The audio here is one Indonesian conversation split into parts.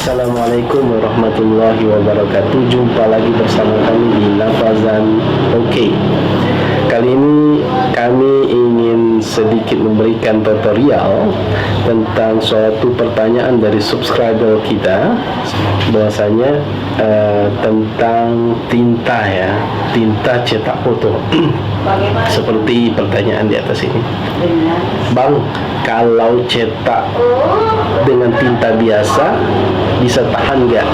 Assalamualaikum warahmatullahi wabarakatuh. Jumpa lagi bersama kami di Lafazan OK. Kali ini kami ingin sedikit memberikan tutorial tentang suatu pertanyaan dari subscriber kita, bahwasanya tentang tinta ya, tinta cetak foto. Seperti pertanyaan di atas ini. Bang, kalau cetak dengan tinta biasa bisa tahan nggak?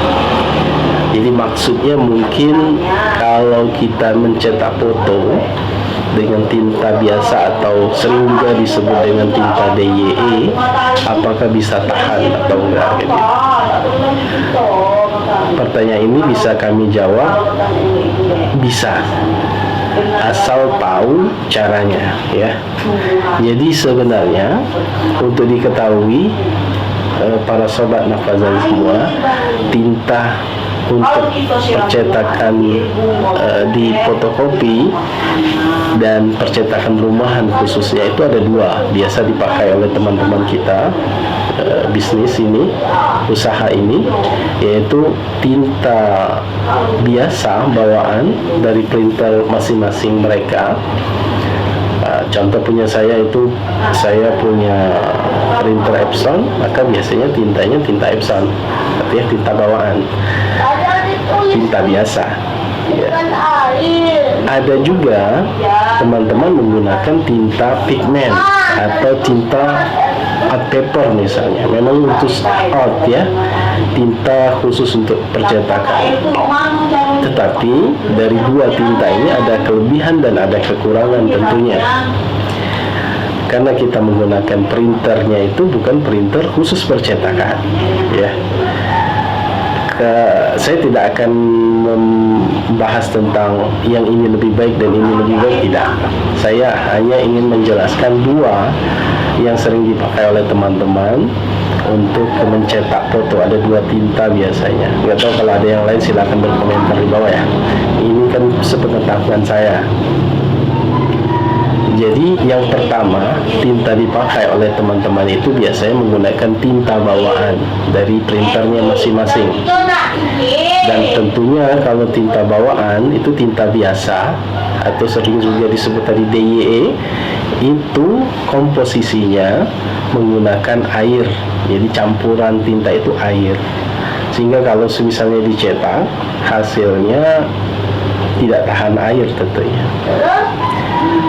Jadi maksudnya mungkin kalau kita mencetak foto dengan tinta biasa atau sering juga disebut dengan tinta DYE, apakah bisa tahan atau enggak gitu. Pertanyaan ini bisa kami jawab bisa, asal tahu caranya ya. Jadi sebenarnya untuk diketahui para sobat Nafazan semua, tinta untuk percetakan di fotokopi dan percetakan rumahan khususnya itu ada dua, biasa dipakai oleh teman-teman kita bisnis ini, usaha ini, yaitu tinta biasa bawaan dari printer masing-masing mereka. Contoh punya saya itu, saya punya printer Epson, maka biasanya tintanya tinta Epson, artinya tinta bawaan, tinta biasa ya. Ada juga teman-teman menggunakan tinta pigmen atau tinta art paper misalnya, memang khusus art ya, tinta khusus untuk percetakan. Tetapi dari dua tinta ini ada kelebihan dan ada kekurangan tentunya, karena kita menggunakan printernya itu bukan printer khusus percetakan ya. Saya tidak akan membahas tentang yang ini lebih baik dan ini lebih baik, tidak. Saya hanya ingin menjelaskan dua yang sering dipakai oleh teman-teman untuk mencetak foto. Ada dua tinta biasanya. Nggak tahu kalau ada yang lain, silakan berkomentar di bawah ya. Ini kan sepengetahuan saya. Jadi yang pertama, tinta dipakai oleh teman-teman itu biasanya menggunakan tinta bawaan dari printernya masing-masing. Dan tentunya kalau tinta bawaan itu tinta biasa atau sering juga disebut tadi DYE, itu komposisinya menggunakan air. Jadi campuran tinta itu air, sehingga kalau misalnya dicetak hasilnya tidak tahan air tentunya.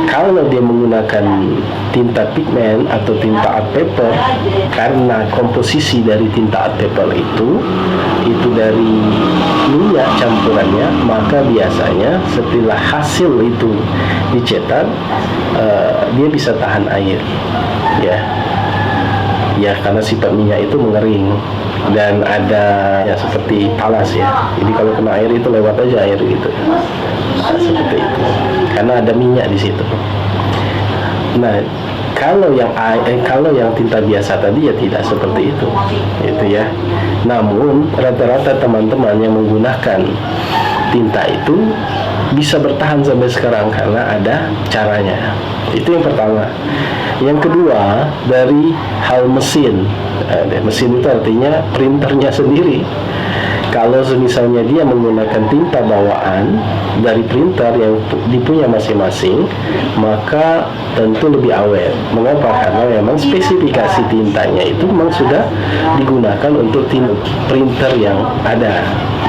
Kalau dia menggunakan tinta pigmen atau tinta art paper, karena komposisi dari tinta art paper itu dari minyak campurannya, maka biasanya setelah hasil itu dicetak dia bisa tahan air ya, karena sifat minyak itu mengering dan ada ya seperti talas ya. Jadi kalau kena air itu lewat aja air gitu. Seperti itu, karena ada minyak di situ. Nah, kalau yang tinta biasa tadi ya tidak seperti itu ya. Namun rata-rata teman-teman yang menggunakan tinta itu bisa bertahan sampai sekarang karena ada caranya. Itu yang pertama. Yang kedua, dari hal mesin. Mesin itu artinya printernya sendiri. Kalau misalnya dia menggunakan tinta bawaan dari printer yang dipunya masing-masing, maka tentu lebih awet. Mengapa? Karena memang spesifikasi tintanya itu memang sudah digunakan untuk printer yang ada.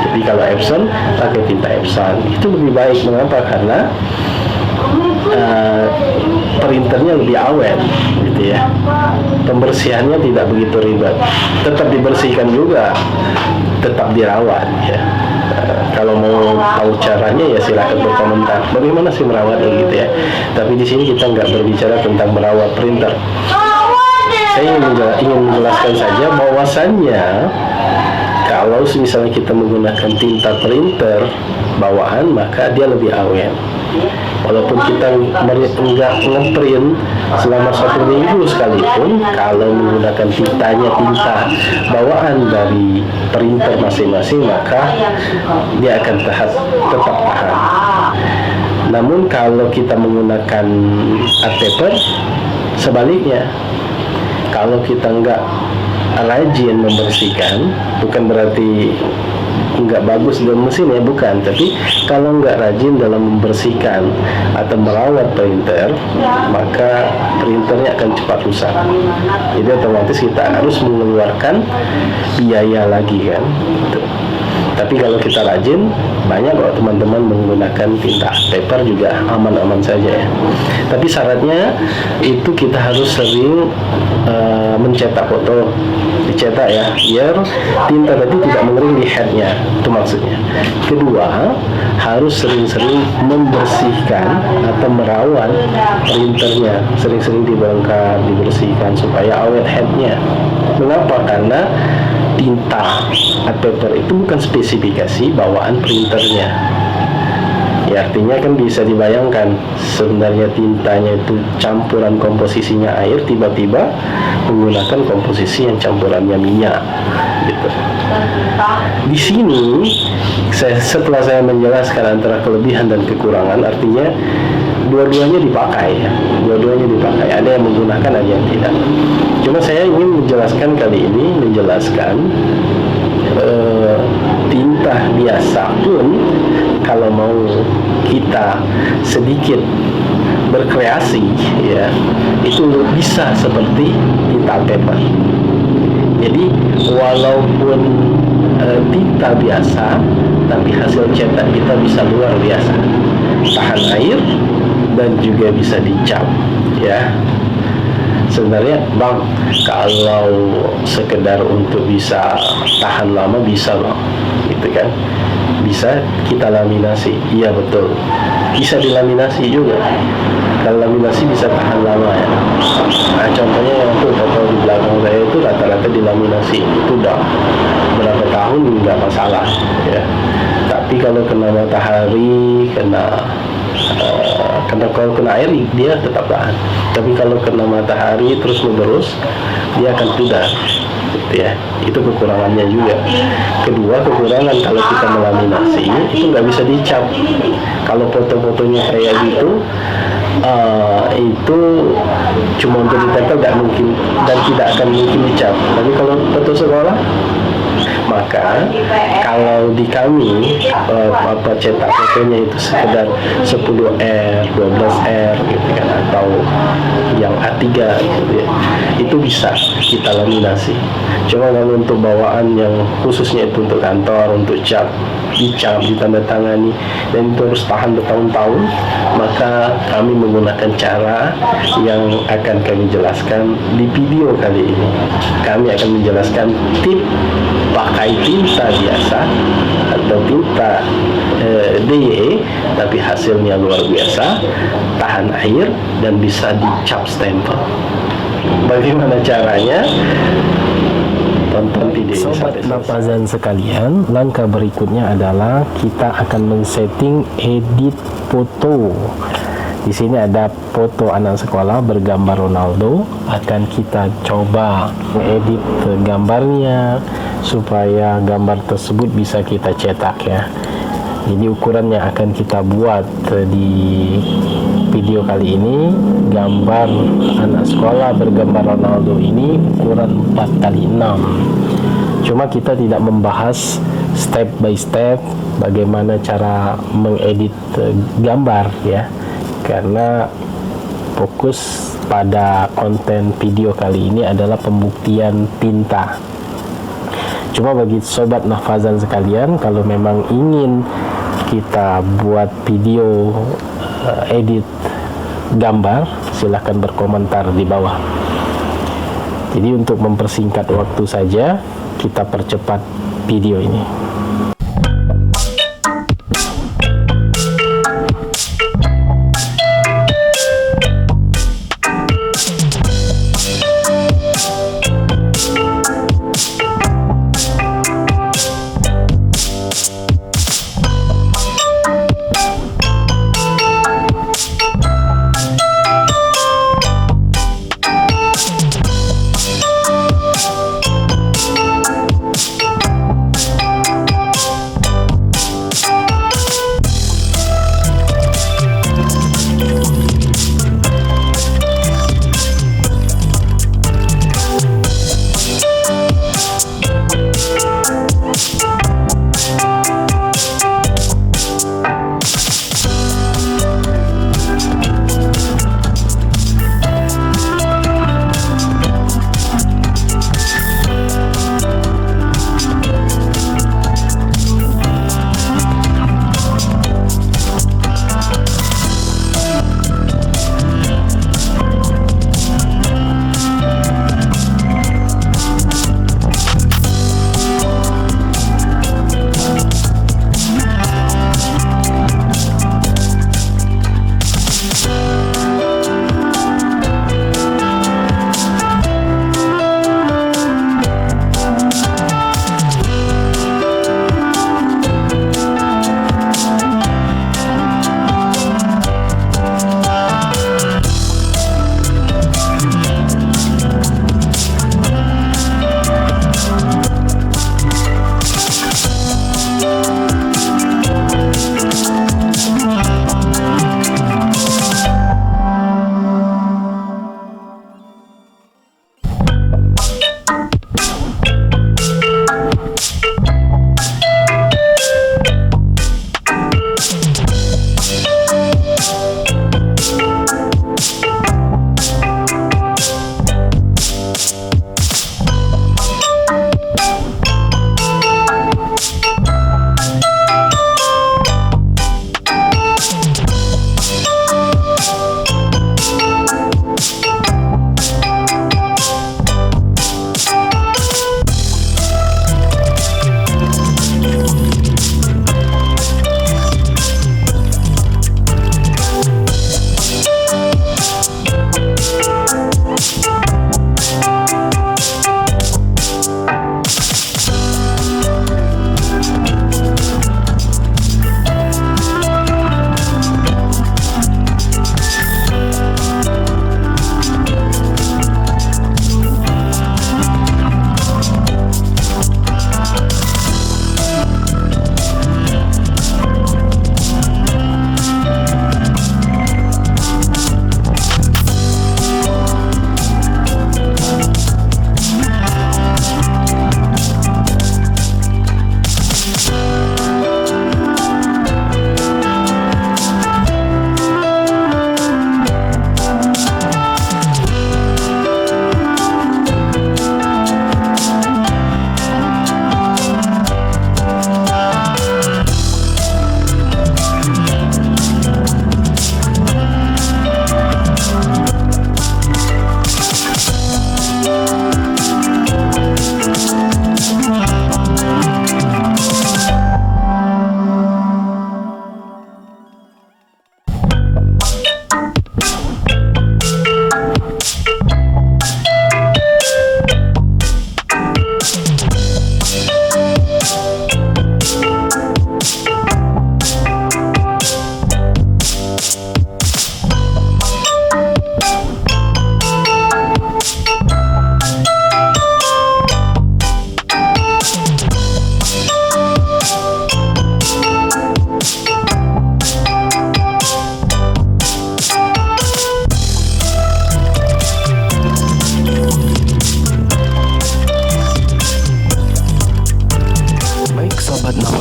Jadi kalau Epson pakai tinta Epson, itu lebih baik. Mengapa? Karena printernya lebih awet gitu ya. Pembersihannya tidak begitu ribet. Tetap dibersihkan juga, tetap dirawat ya. Kalau mau tahu caranya ya silakan berkomentar. Bagaimana sih merawatnya gitu ya. Tapi di sini kita nggak berbicara tentang merawat printer. Saya ingin menjelaskan saja bahwasannya kalau misalnya kita menggunakan tinta printer bawaan, maka dia lebih awet. Walaupun kita nggak ngeprint selama 1 minggu sekalipun, kalau menggunakan tinta bawaan dari printer masing-masing, maka dia akan tetap tahan. Namun kalau kita menggunakan art paper, sebaliknya, kalau kita nggak rajin membersihkan, bukan berarti nggak bagus dalam mesin ya, bukan. Tapi kalau nggak rajin dalam membersihkan atau merawat printer, maka printernya akan cepat rusak. Jadi otomatis kita harus mengeluarkan biaya lagi kan. Gitu. Tapi kalau kita rajin, banyak kok teman-teman menggunakan tinta paper juga aman-aman saja ya. Tapi syaratnya itu kita harus sering mencetak foto, dicetak ya, biar tinta tadi tidak mengering di headnya, itu maksudnya. Kedua, harus sering-sering membersihkan atau merawat printernya, sering-sering dibongkar, dibersihkan supaya awet headnya. Mengapa? Karena tinta art paper itu bukan spesifikasi bawaan printernya. Ya, artinya kan bisa dibayangkan sebenarnya tintanya itu campuran komposisinya air, tiba-tiba menggunakan komposisi yang campurannya minyak gitu. Di sini setelah saya menjelaskan antara kelebihan dan kekurangan, artinya dua-duanya dipakai ya. Dua-duanya dipakai. Ada yang menggunakan, ada yang tidak. Cuma saya ingin menjelaskan kali ini tinta biasa pun kalau mau kita sedikit berkreasi ya, itu bisa seperti tinta paper. Jadi walaupun tinta biasa, tapi hasil cetak kita bisa luar biasa, tahan air dan juga bisa dicap ya. Sebenarnya bang, kalau sekedar untuk bisa tahan lama bisa loh, gitu kan, bisa kita laminasi. Iya betul, bisa dilaminasi juga. Kalau laminasi bisa tahan lama ya. Nah contohnya yang tuh foto di belakang saya itu rata-rata dilaminasi, itu udah berapa tahun nggak masalah ya. Tapi kalau kena matahari, kalau kena air dia tetap tahan. Tapi kalau kena matahari terus menerus, dia akan pudar gitu ya. Itu kekurangannya juga. Kedua, kekurangan kalau kita melaminasi itu nggak bisa dicap. Kalau foto-fotonya kayak gitu, itu cuma untuk ditempel, nggak mungkin dan tidak akan mungkin dicap. Tapi kalau foto sekolah, maka kalau di kami cetak fotonya itu sekedar 10R, 12R gitu kan, atau yang A3 gitu ya, itu bisa kita laminasi. Cuma kalau untuk bawaan yang khususnya itu untuk kantor, untuk dicap, ditandatangani, dan itu harus tahan bertahun-tahun, maka kami menggunakan cara yang akan kami jelaskan di video kali ini. Kami akan menjelaskan tip pakai tinta biasa atau tinta DE tapi hasilnya luar biasa, tahan air dan bisa dicap stempel. Bagaimana caranya? Tonton video Sobat Nafazan sekalian, langkah berikutnya adalah kita akan men-setting edit foto. Di sini ada foto anak sekolah bergambar Ronaldo. Akan kita coba edit gambarnya supaya gambar tersebut bisa kita cetak ya. Jadi ukuran yang akan kita buat di video kali ini, gambar anak sekolah bergambar Ronaldo ini ukuran 4x6. Cuma kita tidak membahas step by step bagaimana cara mengedit gambar ya, karena fokus pada konten video kali ini adalah pembuktian tinta. Cuma bagi sobat Nafazan sekalian, kalau memang ingin kita buat video edit gambar, silahkan berkomentar di bawah. Jadi untuk mempersingkat waktu saja, kita percepat video ini.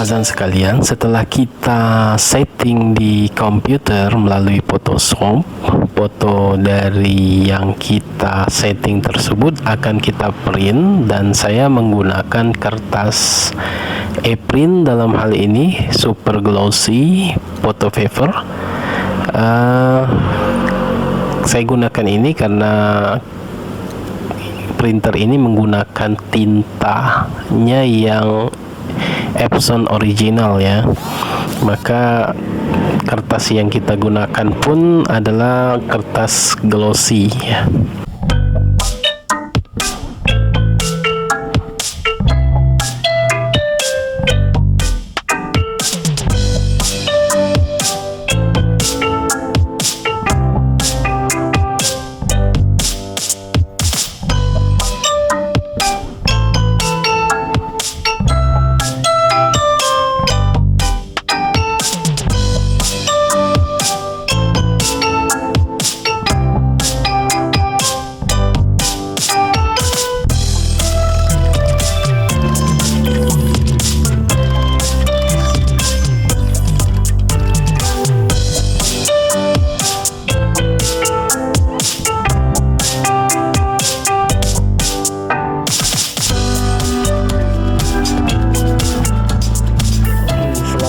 nafazan sekalian, setelah kita setting di komputer melalui Photoshop, foto dari yang kita setting tersebut akan kita print, dan saya menggunakan kertas e-print dalam hal ini super glossy photo paper. Saya gunakan ini karena printer ini menggunakan tintanya yang Epson original ya, maka kertas yang kita gunakan pun adalah kertas glossy ya.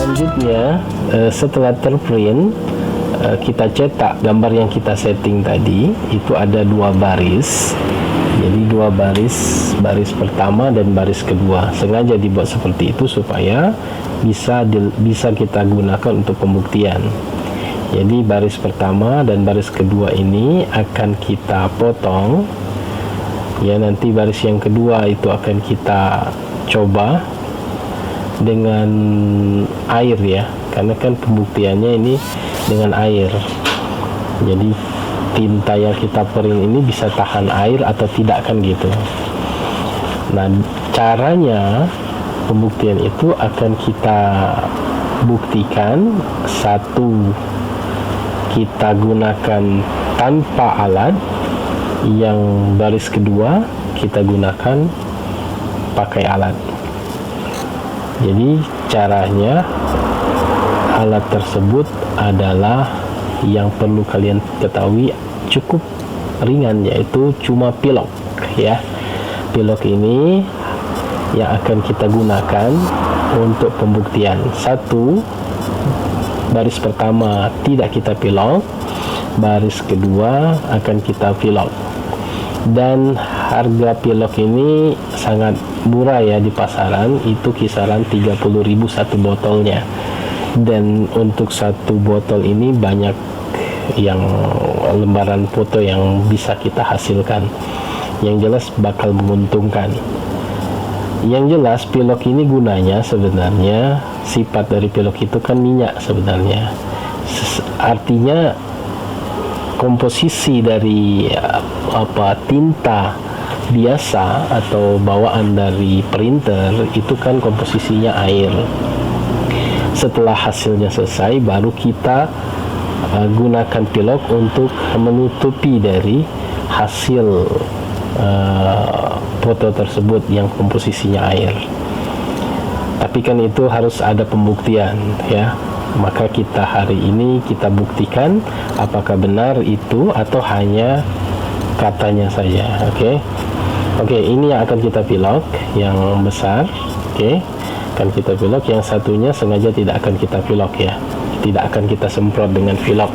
Selanjutnya, setelah terprint, kita cetak gambar yang kita setting tadi. Itu ada 2 baris, jadi 2 baris pertama dan baris kedua. Sengaja dibuat seperti itu supaya bisa kita gunakan untuk pembuktian. Jadi baris pertama dan baris kedua ini akan kita potong ya. Nanti baris yang kedua itu akan kita coba dengan air ya, karena kan pembuktiannya ini dengan air. Jadi tinta yang kita print ini bisa tahan air atau tidak kan gitu. Nah, caranya pembuktian itu akan kita buktikan. Satu, kita gunakan tanpa alat. Yang baris kedua kita gunakan pakai alat. Jadi caranya, alat tersebut adalah yang perlu kalian ketahui cukup ringan, yaitu cuma pilok ya. Pilok ini yang akan kita gunakan untuk pembuktian. Satu, baris pertama tidak kita pilok, baris kedua akan kita pilok. Dan harga pilok ini sangat murah ya di pasaran, itu kisaran 30.000 satu botolnya. Dan untuk satu botol ini banyak yang lembaran foto yang bisa kita hasilkan. Yang jelas bakal menguntungkan. Yang jelas pilok ini gunanya sebenarnya, sifat dari pilok itu kan minyak sebenarnya. Artinya komposisi dari tinta biasa atau bawaan dari printer itu kan komposisinya air. Setelah hasilnya selesai, baru kita gunakan pilok untuk menutupi dari hasil foto tersebut yang komposisinya air. Tapi kan itu harus ada pembuktian ya. Maka kita hari ini kita buktikan apakah benar itu atau hanya katanya saja. Oke, ini yang akan kita pilok yang besar. Akan kita pilok. Yang satunya sengaja tidak akan kita pilok ya, tidak akan kita semprot dengan pilok.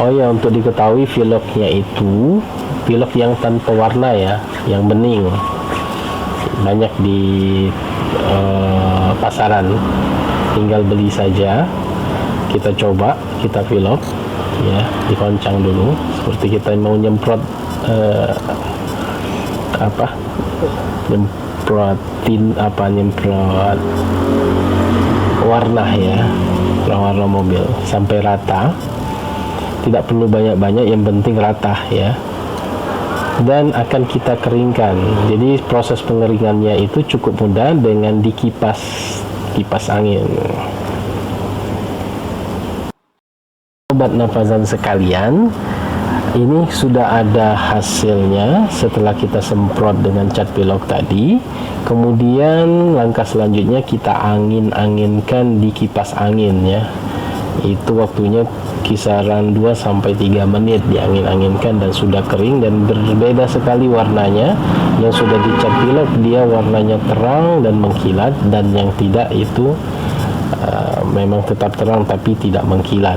Oh ya, untuk diketahui piloknya itu pilok yang tanpa warna ya, yang bening. Banyak di pasaran, tinggal beli saja. Kita coba, kita pilok ya, dikoncang dulu seperti kita mau nyemprot nyemprot warna ya, warna mobil sampai rata. Tidak perlu banyak-banyak, yang penting rata ya. Dan akan kita keringkan. Jadi proses pengeringannya itu cukup mudah dengan dikipas angin. Sobat nafazan sekalian, ini sudah ada hasilnya setelah kita semprot dengan cat pilok tadi. Kemudian langkah selanjutnya kita anginkan di kipas angin ya. Itu waktunya kisaran 2-3 menit diangin-anginkan dan sudah kering dan berbeda sekali warnanya. Yang sudah dicat pilok dia warnanya terang dan mengkilat, dan yang tidak itu memang tetap terang tapi tidak mengkilat.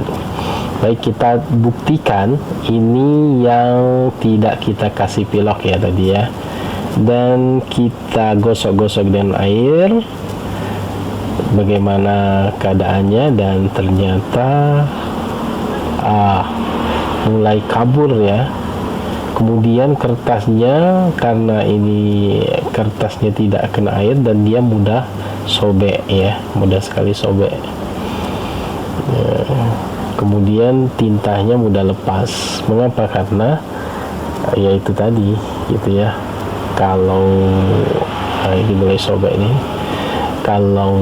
Baik, kita buktikan ini yang tidak kita kasih pilok ya tadi ya. Dan kita gosok-gosok dengan air bagaimana keadaannya, dan ternyata mulai kabur ya. Kemudian kertasnya, karena ini kertasnya tidak kena air dan dia mudah sobek ya, mudah sekali sobek. Kemudian tintanya mudah lepas. Mengapa? Karena ya itu tadi gitu ya. Kalau ini mulai sobek ini, kalau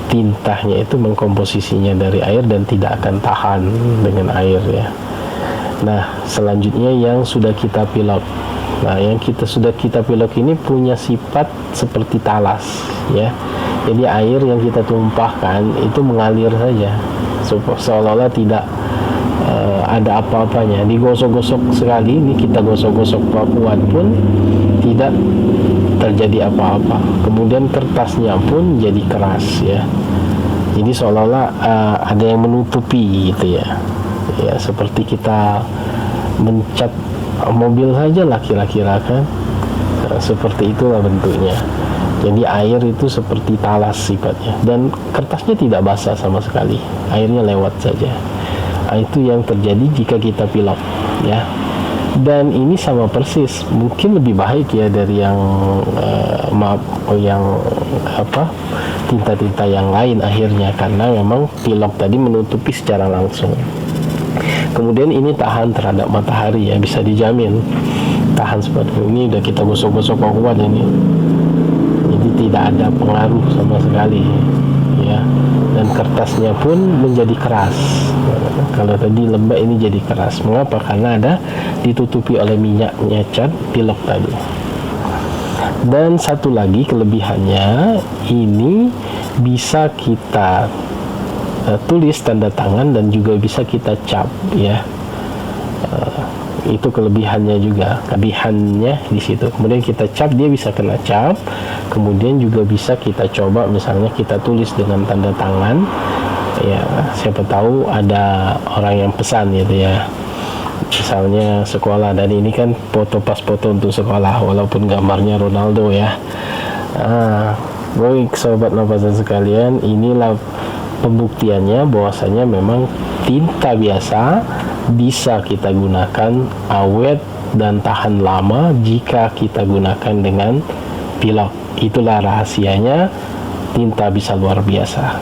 tintanya itu mengkomposisinya dari air dan tidak akan tahan dengan air ya. Nah, selanjutnya yang sudah kita pilok. Nah, yang sudah kita pilok ini punya sifat seperti talas ya. Jadi air yang kita tumpahkan itu mengalir saja, seolah-olah tidak ada apa-apanya. Digosok-gosok sekali, ini kita gosok-gosok kuat pun tidak terjadi apa-apa. Kemudian kertasnya pun jadi keras ya. Jadi seolah-olah ada yang menutupi gitu ya. Ya seperti kita mencat mobil saja lah kira-kira kan. Seperti itulah bentuknya. Jadi air itu seperti talas sifatnya, dan kertasnya tidak basah sama sekali, airnya lewat saja. Itu yang terjadi jika kita pilok ya. Dan ini sama persis, mungkin lebih baik ya dari yang tinta-tinta yang lain akhirnya, karena memang pilok tadi menutupi secara langsung. Kemudian ini tahan terhadap matahari ya, bisa dijamin tahan seperti ini. Udah kita gosok-gosok kuat ini, jadi tidak ada pengaruh sama sekali ya. Dan kertasnya pun menjadi keras. Kalau tadi lembek, ini jadi keras. Mengapa? Karena ada ditutupi oleh minyaknya cat pilok tadi. Dan satu lagi kelebihannya, ini bisa kita tulis tanda tangan dan juga bisa kita cap ya. Itu kelebihannya juga, kelebihannya di situ. Kemudian kita cap, dia bisa kena cap. Kemudian juga bisa kita coba, misalnya kita tulis dengan tanda tangan ya, siapa tahu ada orang yang pesan gitu ya, misalnya sekolah, dan ini kan pas foto untuk sekolah walaupun gambarnya Ronaldo ya. Baik sobat nafasan sekalian, inilah pembuktiannya bahwasanya memang tinta biasa bisa kita gunakan awet dan tahan lama jika kita gunakan dengan pilok. Itulah rahasianya tinta bisa luar biasa.